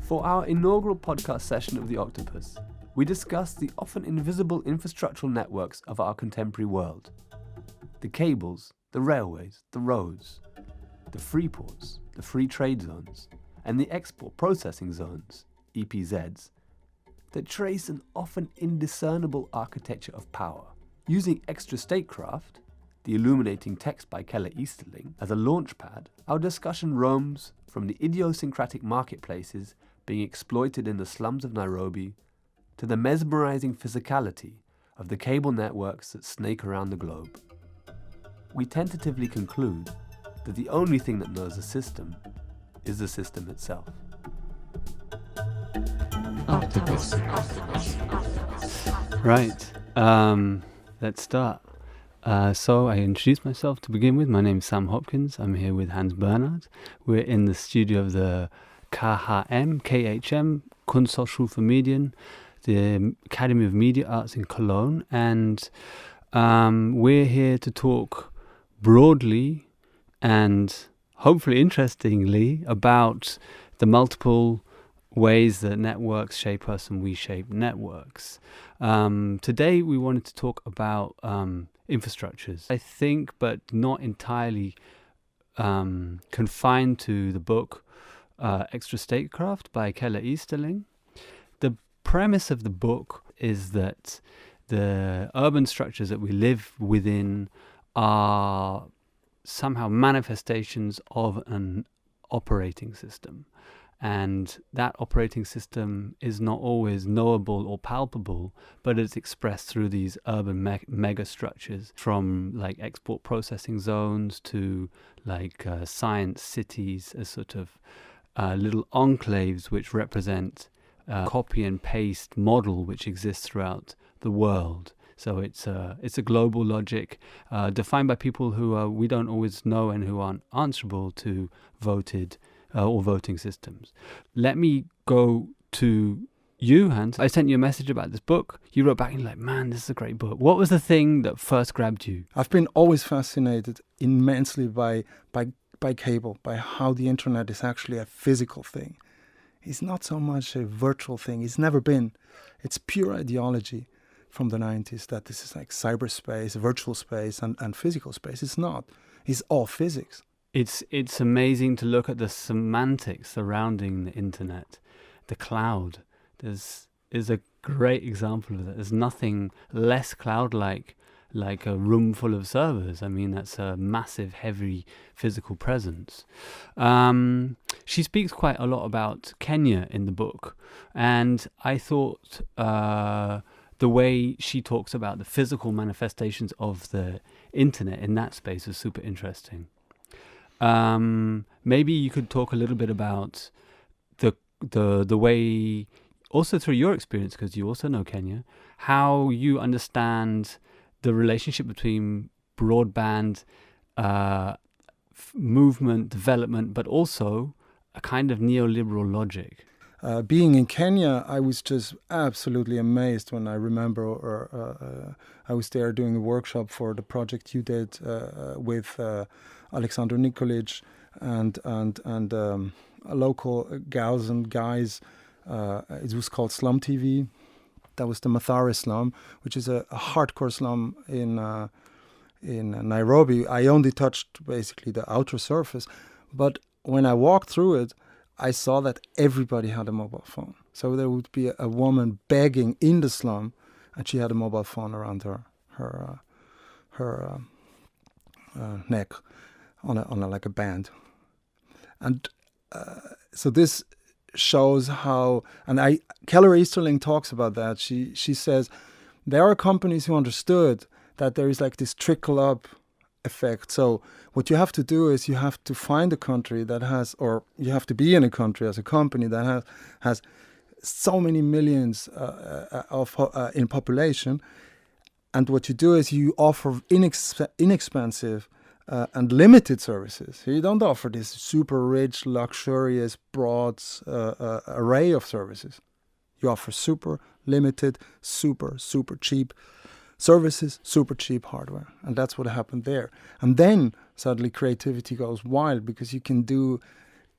For our inaugural podcast session of the Octopus, we discussed the often invisible infrastructural networks of our contemporary world. The cables, the railways, the roads, the freeports, the free trade zones, and the export processing zones, EPZs, that trace an often indiscernible architecture of power. Using Extrastatecraft, the illuminating text by Keller Easterling, as a launchpad, our discussion roams from the idiosyncratic marketplaces being exploited in the slums of Nairobi to the mesmerising physicality of the cable networks that snake around the globe. We tentatively conclude that the only thing that knows the system is the system itself. Octopus. Right, let's start. So I introduce myself to begin with. My name is Sam Hopkins. I'm here with Hans Bernhard. We're in the studio of the KHM, Kunsthochschule für Medien, the Academy of Media Arts in Cologne, and we're here to talk broadly and hopefully interestingly about the multiple ways that networks shape us and we shape networks. Today we wanted to talk about infrastructures, I think, but not entirely confined to the book Extrastatecraft by Keller Easterling. The premise of the book is that the urban structures that we live within are somehow manifestations of an operating system. And that operating system is not always knowable or palpable, but it's expressed through these urban mega structures, from like export processing zones to like science cities as sort of little enclaves which represent copy and paste model which exists throughout the world. So it's a global logic defined by people who we don't always know and who aren't answerable to voted or voting systems. Let me go to you, Hans. I sent you a message about this book. You wrote back and you're like, man, this is a great book. What was the thing that first grabbed you? I've been always fascinated immensely by cable, by how the internet is actually a physical thing. It's not so much a virtual thing. It's never been. It's pure ideology from the 90s that this is like cyberspace, virtual space, and physical space. It's not. It's all physics. It's amazing to look at the semantics surrounding the internet. The cloud is a great example of that. There's nothing less cloud-like like a room full of servers. I mean, that's a massive, heavy physical presence. She speaks quite a lot about Kenya in the book, and I thought the way she talks about the physical manifestations of the internet in that space was super interesting. Maybe you could talk a little bit about the way, also through your experience, because you also know Kenya, how you understand the relationship between broadband movement, development, but also a kind of neoliberal logic. Being in Kenya, I was just absolutely amazed when I remember I was there doing a workshop for the project you did with Alexander Nikolic and a local gals and guys. It was called Slum TV. That was the Mathare slum, which is a hardcore slum in Nairobi. I only touched basically the outer surface, but when I walked through it, I saw that everybody had a mobile phone. So there would be a woman begging in the slum, and she had a mobile phone around her neck on like a band. And so this shows how, and Keller Easterling talks about that. She says there are companies who understood that there is like this trickle up effect. So what you have to do is you have to find a country that has, or you have to be in a country as a company that has so many millions in population, and what you do is you offer inexpensive and limited services. You don't offer this super rich, luxurious, broad array of services. You offer super limited, super cheap services, super cheap hardware. And that's what happened there. And then suddenly creativity goes wild, because you can do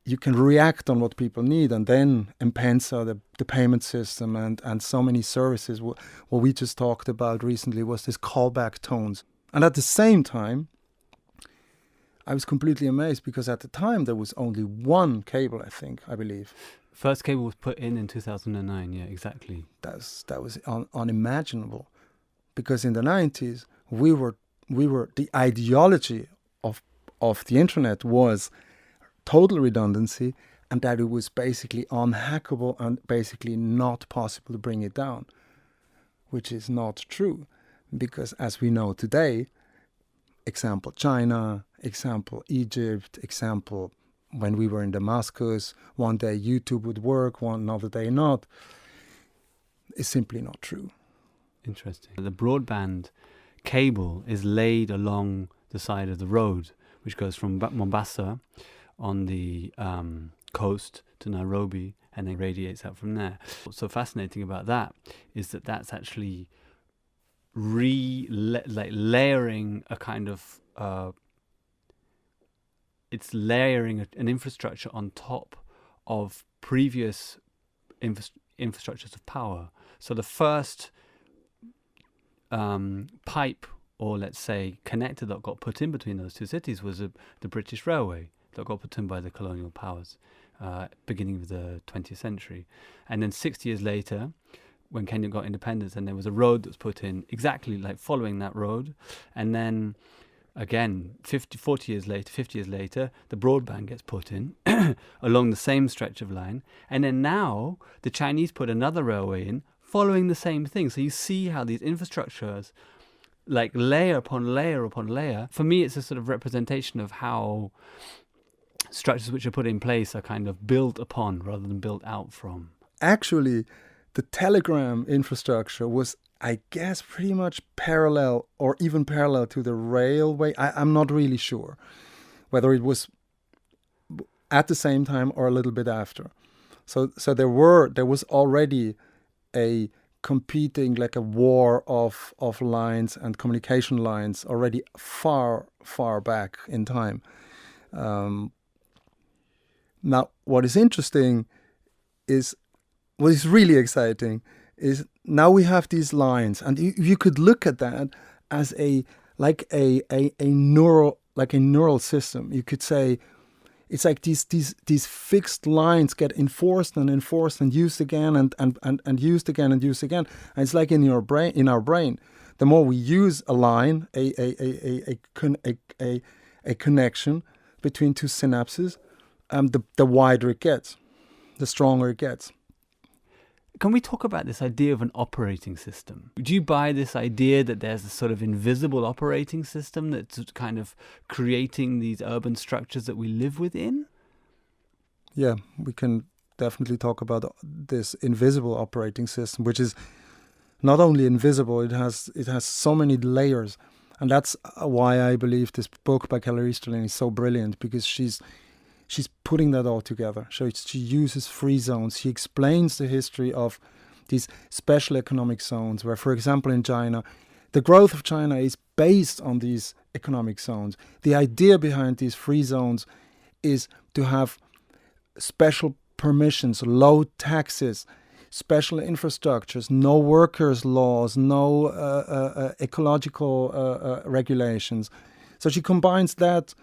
you can react on what people need, and then M-Pesa, the payment system, and so many services. What we just talked about recently was this callback tones. And at the same time, I was completely amazed because at the time there was only one cable, I believe. First cable was put in 2009. Yeah, exactly. That was unimaginable, because in the 90s we were the ideology of the internet was total redundancy, and that it was basically unhackable and basically not possible to bring it down, which is not true, because as we know today, example China, example Egypt, example when we were in Damascus, one day YouTube would work, another day not, is simply not true. Interesting. The broadband cable is laid along the side of the road, which goes from Mombasa on the coast to Nairobi and then radiates out from there. What's so fascinating about that is that that's actually layering a kind of it's layering an infrastructure on top of previous infrastructures of power. So the first pipe, or let's say connector, that got put in between those two cities was the British Railway that got put in by the colonial powers beginning of the 20th century. And then 60 years later, when Kenya got independence, and there was a road that was put in exactly like following that road. And then again, 50 years later, the broadband gets put in along the same stretch of line. And then now the Chinese put another railway in following the same thing. So you see how these infrastructures, like layer upon layer upon layer, for me, it's a sort of representation of how structures which are put in place are kind of built upon rather than built out from. Actually, the telegram infrastructure was, I guess, pretty much parallel or even parallel to the railway. I'm not really sure whether it was at the same time or a little bit after. So there was already a competing, like a war of lines and communication lines already far back in time. Now, what is interesting is, what is really exciting is now we have these lines, and you could look at that as a neural system. You could say it's like these fixed lines get enforced and used again and used again and used again. And it's like in our brain. The more we use a line, a connection between two synapses, the wider it gets, the stronger it gets. Can we talk about this idea of an operating system? Do you buy this idea that there's a sort of invisible operating system that's kind of creating these urban structures that we live within? Yeah, we can definitely talk about this invisible operating system, which is not only invisible, it has so many layers. And that's why I believe this book by Keller Easterling is so brilliant, because she's putting that all together. So she uses free zones. She explains the history of these special economic zones where, for example, in China, the growth of China is based on these economic zones. The idea behind these free zones is to have special permissions, low taxes, special infrastructures, no workers' laws, no ecological regulations. So she combines that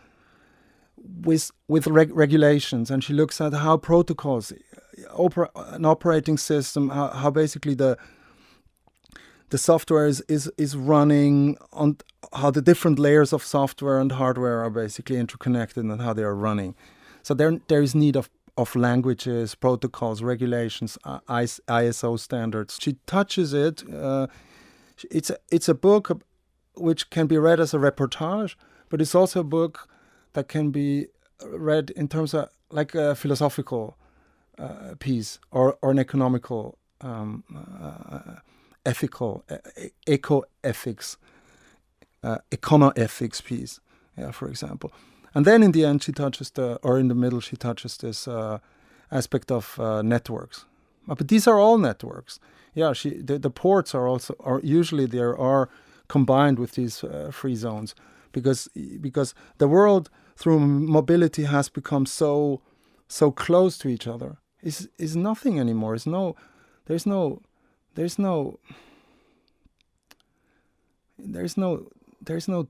with regulations, and she looks at how protocols, an operating system, how basically the software is running, on how the different layers of software and hardware are basically interconnected and how they are running. So there is need of languages, protocols, regulations, ISO standards. She touches it. It's a book which can be read as a reportage, but it's also a book that can be read in terms of like a philosophical piece or an economical, ethical, eco-ethics, econo-ethics piece, for example. And then in the end, she touches this aspect of networks. But these are all networks. Yeah, the ports are usually combined with these free zones because the world through mobility has become so so close to each other is nothing anymore. There's no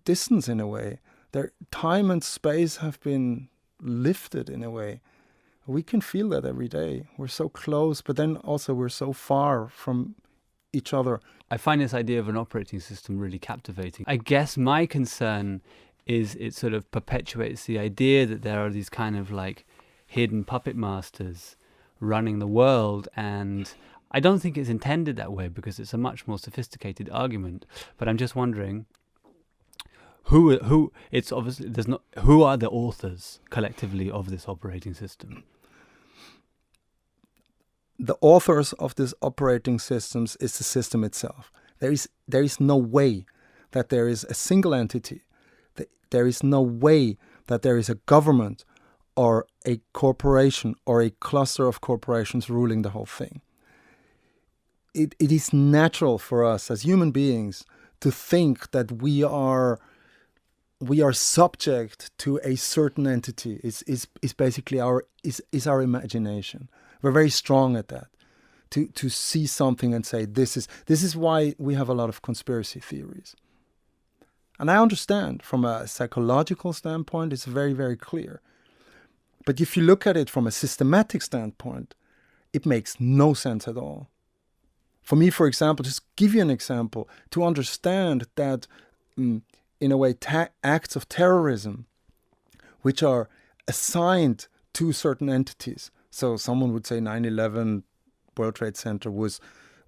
distance in a way. Time and space have been lifted in a way. We can feel that every day. We're so close, but then also we're so far from each other. I find this idea of an operating system really captivating. I guess my concern is it sort of perpetuates the idea that there are these kind of like hidden puppet masters running the world, and I don't think it's intended that way because it's a much more sophisticated argument. But I'm just wondering who it's obviously there's not who are the authors collectively of this operating system? The authors of this operating systems is the system itself. There is no way that there is a single entity. There is no way that there is a government or a corporation or a cluster of corporations ruling the whole thing. It is natural for us as human beings to think that we are subject to a certain entity. Is basically our imagination. We're very strong at that. To see something and say this is why we have a lot of conspiracy theories. And I understand from a psychological standpoint, it's very, very clear. But if you look at it from a systematic standpoint, it makes no sense at all. For me, for example, just give you an example, to understand that, in a way, acts of terrorism, which are assigned to certain entities. So someone would say 9/11 World Trade Center was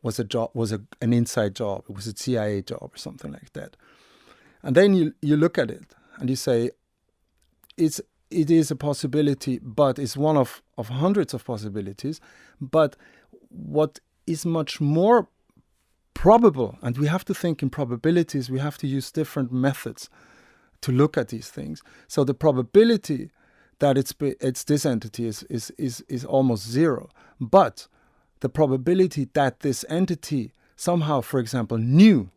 an inside job. It was a CIA job or something like that. And then you look at it and you say, it is a possibility, but it's one of hundreds of possibilities. But what is much more probable, and we have to think in probabilities, we have to use different methods to look at these things. So the probability that it's this entity is almost zero. But the probability that this entity somehow, for example, knew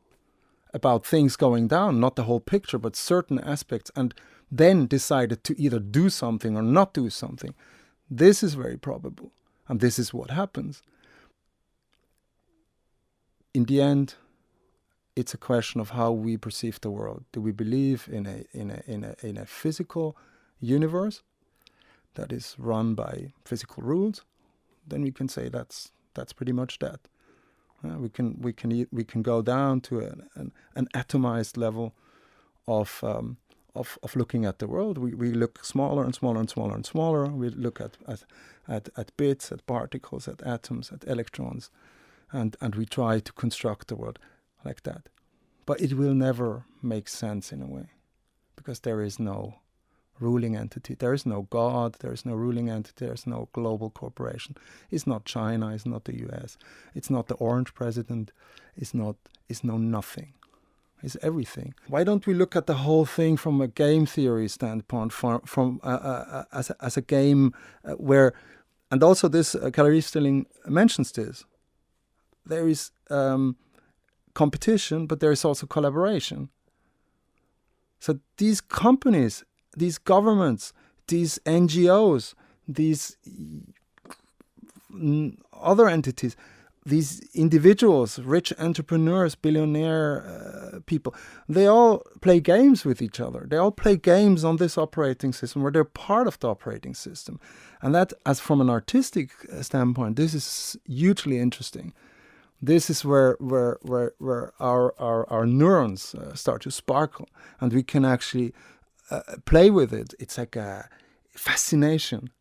about things going down, not the whole picture, but certain aspects, and then decided to either do something or not do something, this is very probable. And this is what happens. In the end, it's a question of how we perceive the world. Do we believe in a physical universe that is run by physical rules? Then we can say that's pretty much that. We can go down to an atomized level of looking at the world. We look smaller and smaller and smaller and smaller. We look at bits, at particles, at atoms, at electrons, and we try to construct the world like that. But it will never make sense in a way, because there is no ruling entity. There is no God, there is no ruling entity, there is no global corporation. It's not China, it's not the US, it's not the orange president, it's no nothing. It's everything. Why don't we look at the whole thing from a game theory standpoint, as a game where, and also this, Keller Easterling mentions this, there is competition, but there is also collaboration. So these companies, these governments, these NGOs, these other entities, these individuals, rich entrepreneurs, billionaire people, they all play games with each other. They all play games on this operating system where they're part of the operating system. And that, as from an artistic standpoint, this is hugely interesting. This is where our neurons start to sparkle, and we can actually play with it. It's like a fascination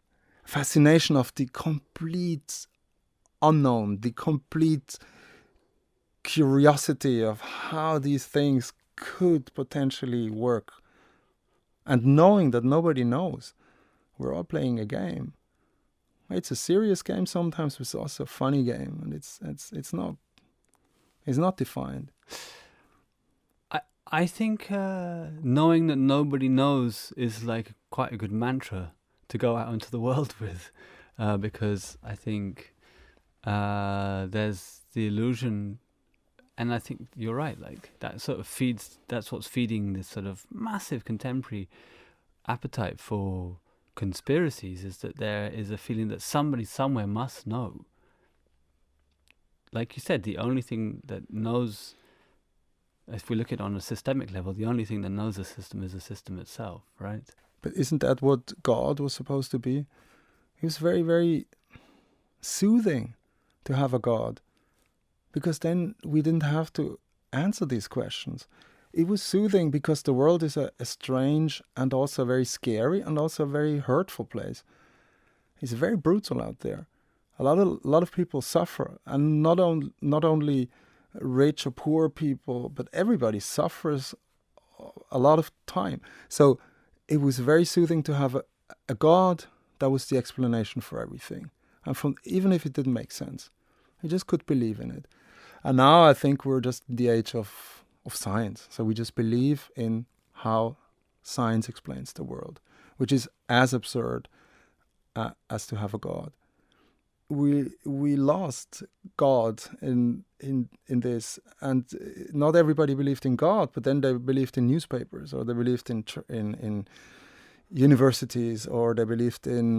of the complete unknown, the complete curiosity of how these things could potentially work, and knowing that nobody knows. We're all playing a game. It's a serious game sometimes, but it's also a funny game, and it's not defined. I think knowing that nobody knows is like quite a good mantra to go out into the world with, because I think there's the illusion, and I think you're right, like that sort of feeds, that's what's feeding this sort of massive contemporary appetite for conspiracies is that there is a feeling that somebody somewhere must know. Like you said, the only thing that knows, if we look at it on a systemic level, the only thing that knows the system is the system itself, right? But isn't that what God was supposed to be? He was very, very soothing to have a God, because then we didn't have to answer these questions. It was soothing because the world is a strange and also very scary and also a very hurtful place. It's very brutal out there. A lot of people suffer, and not only rich or poor people, but everybody suffers a lot of time. So it was very soothing to have a God that was the explanation for everything, and even if it didn't make sense, you just could believe in it. And now I think we're just in the age of science, so we just believe in how science explains the world, which is as absurd as to have a God. We lost God in this, and not everybody believed in God, but then they believed in newspapers, or they believed in universities, or they believed in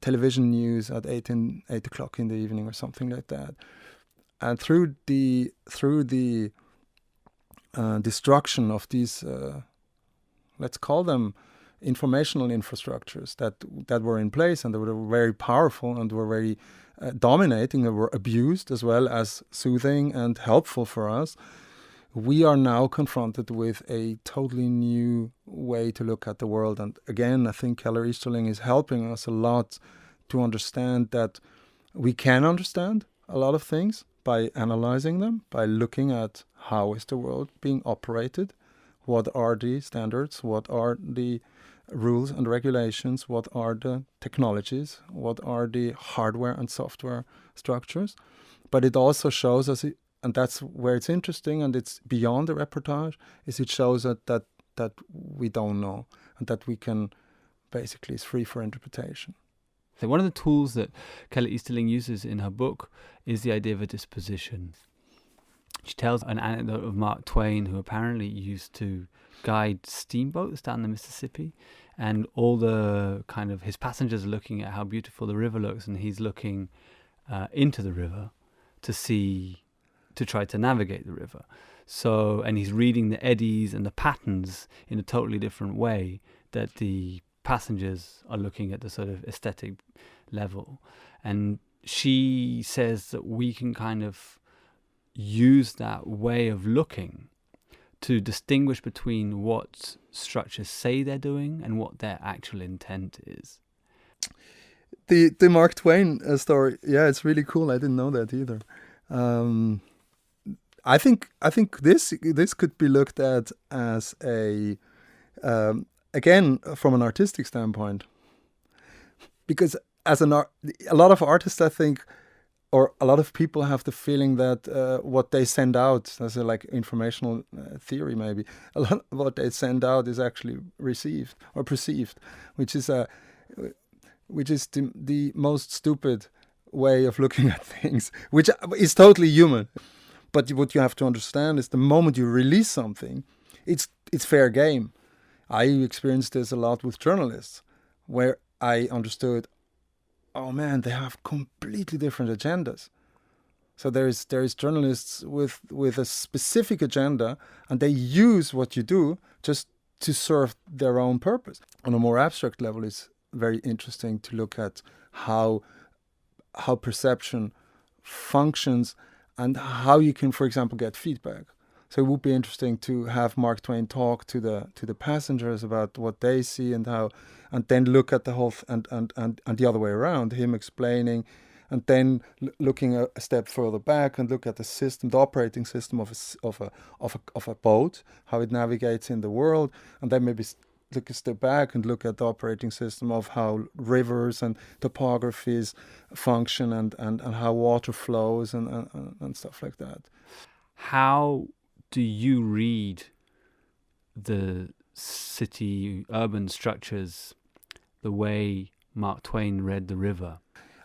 television news at 8 o'clock in the evening or something like that. And through the destruction of these, let's call them informational infrastructures that were in place, and they were very powerful and were very dominating, and were abused as well as soothing and helpful for us, we are now confronted with a totally new way to look at the world. And again, I think Keller Easterling is helping us a lot to understand that we can understand a lot of things by analyzing them, by looking at how is the world being operated, what are the standards, what are the rules and regulations, what are the technologies, what are the hardware and software structures. But it also shows us, and that's where it's interesting, and it's beyond the reportage, is it shows that we don't know, and that we can basically, it's free for interpretation. So one of the tools that Keller Easterling uses in her book is the idea of a disposition. She tells an anecdote of Mark Twain, who apparently used to guide steamboats down the Mississippi, and all the kind of his passengers are looking at how beautiful the river looks, and he's looking into the river to try to navigate the river. So, and he's reading the eddies and the patterns in a totally different way that the passengers are looking at the sort of aesthetic level. And she says that we can kind of use that way of looking to distinguish between what structures say they're doing and what their actual intent is. The Mark Twain story, yeah, it's really cool. I didn't know that either. I think this could be looked at as a again, from an artistic standpoint, because as a lot of artists, I think, or a lot of people have the feeling that what they send out, as a like informational theory maybe, a lot of what they send out is actually received or perceived, which is the most stupid way of looking at things, which is totally human. But what you have to understand is the moment you release something, it's fair game. I experienced this a lot with journalists, where I understood, oh man, they have completely different agendas. So there is journalists with a specific agenda, and they use what you do just to serve their own purpose. On a more abstract level, it's very interesting to look at how perception functions and how you can, for example, get feedback. So it would be interesting to have Mark Twain talk to the passengers about what they see and how, and then look at the whole and the other way around, him explaining, and then looking a step further back and look at the system, the operating system of a boat, how it navigates in the world, and then maybe look a step back and look at the operating system of how rivers and topographies function and how water flows and stuff like that. How do you read the city urban structures the way Mark Twain read the river?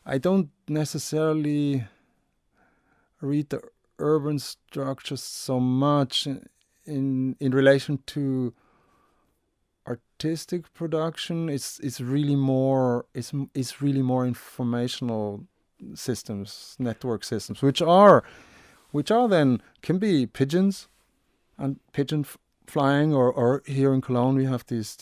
I don't necessarily read the urban structures so much in relation to artistic production. It's really more informational systems, network systems, which are then can be pigeons and flying, or here in Cologne we have these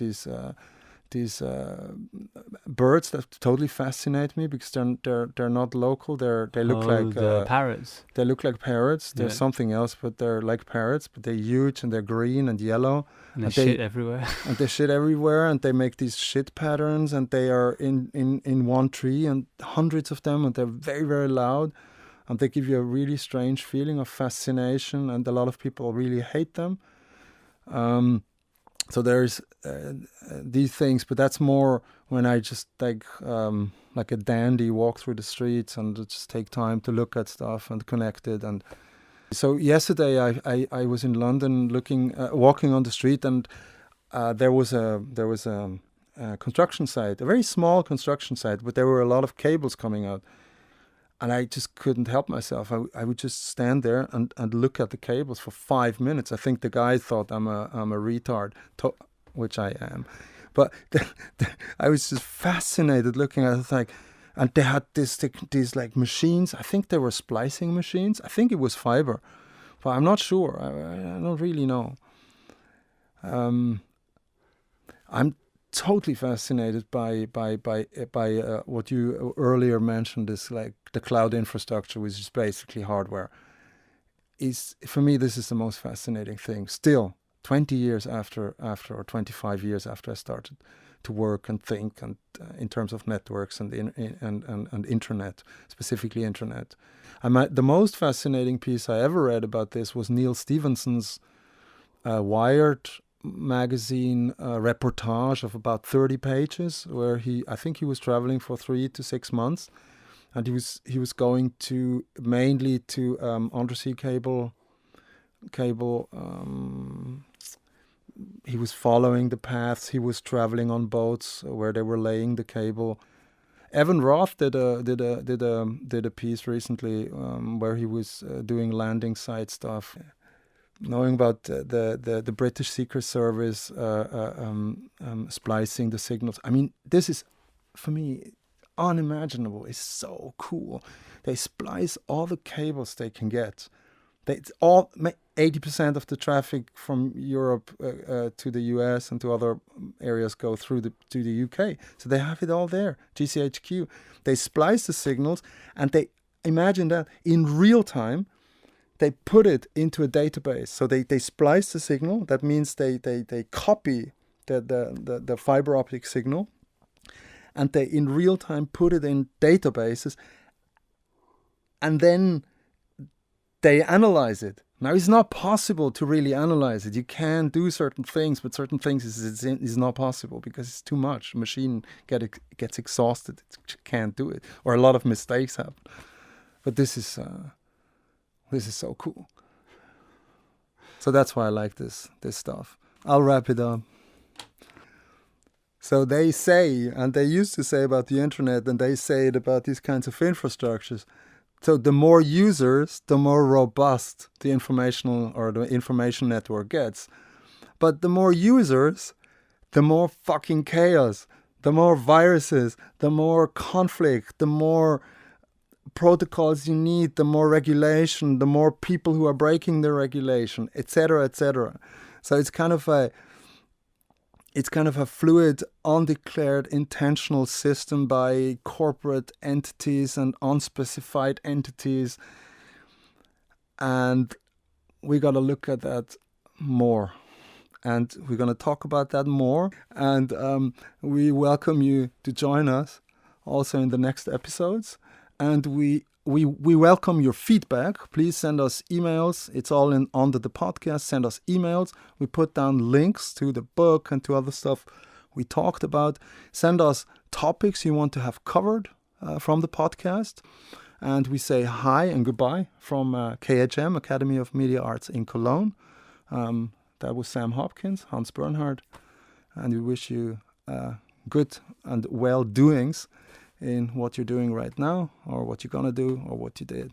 birds that totally fascinate me because they're not local. They look like the parrots. They look like parrots. They're something else, but they're like parrots. But they're huge and they're green and yellow. And they shit everywhere. And they shit everywhere, and they make these shit patterns, and they are in one tree, and hundreds of them, and they're very, very loud, and they give you a really strange feeling of fascination, and a lot of people really hate them. So there's these things, but that's more when I just like a dandy walk through the streets and just take time to look at stuff and connect it. And so yesterday I was in London walking on the street, and there was a construction site, a very small construction site, but there were a lot of cables coming out. And I just couldn't help myself. I would just stand there and look at the cables for 5 minutes. I think the guy thought I'm a retard, which I am. But I was just fascinated looking at it. Like, and they had these like machines. I think they were splicing machines. I think it was fiber, but I'm not sure. I don't really know. I'm totally fascinated by what you earlier mentioned, is like the cloud infrastructure, which is basically hardware. For me, this is the most fascinating thing. Still, 20 years after or 25 years after I started to work and think, and in terms of networks and internet, specifically internet. The most fascinating piece I ever read about this was Neal Stephenson's Wired magazine reportage of about 30 pages, where I think he was traveling for 3 to 6 months, and he was going to mainly to undersea cable. He was following the paths. He was traveling on boats where they were laying the cable. Evan Roth did a piece recently where he was doing landing site stuff. Knowing about the British Secret Service splicing the signals. I mean, this is, for me, unimaginable. It's so cool. They splice all the cables they can get. It's all 80% of the traffic from Europe to the US and to other areas go to the UK. So they have it all there. GCHQ. They splice the signals, and they imagine that in real time. They put it into a database. So they splice the signal. That means they copy the fiber optic signal, and they in real time put it in databases, and then they analyze it. Now, it's not possible to really analyze it. You can do certain things, but certain things is not possible because it's too much. Machine gets exhausted. It can't do it, or a lot of mistakes happen. But this is so cool. So that's why I like this stuff. I'll wrap it up. So they say, and they used to say about the internet, and they say it about these kinds of infrastructures. So the more users, the more robust the information network gets. But the more users, the more fucking chaos, the more viruses, the more conflict, the more protocols you need, the more regulation, the more people who are breaking the regulation, etc., etc. So it's kind of a fluid, undeclared, intentional system by corporate entities and unspecified entities, and we got to look at that more. And we're going to talk about that more, and we welcome you to join us also in the next episodes. And we welcome your feedback. Please send us emails. It's all under the podcast. Send us emails. We put down links to the book and to other stuff we talked about. Send us topics you want to have covered from the podcast. And we say hi and goodbye from KHM, Academy of Media Arts in Cologne. That was Sam Hopkins, Hans Bernhard. And we wish you good and well doings in what you're doing right now, or what you're going to do, or what you did.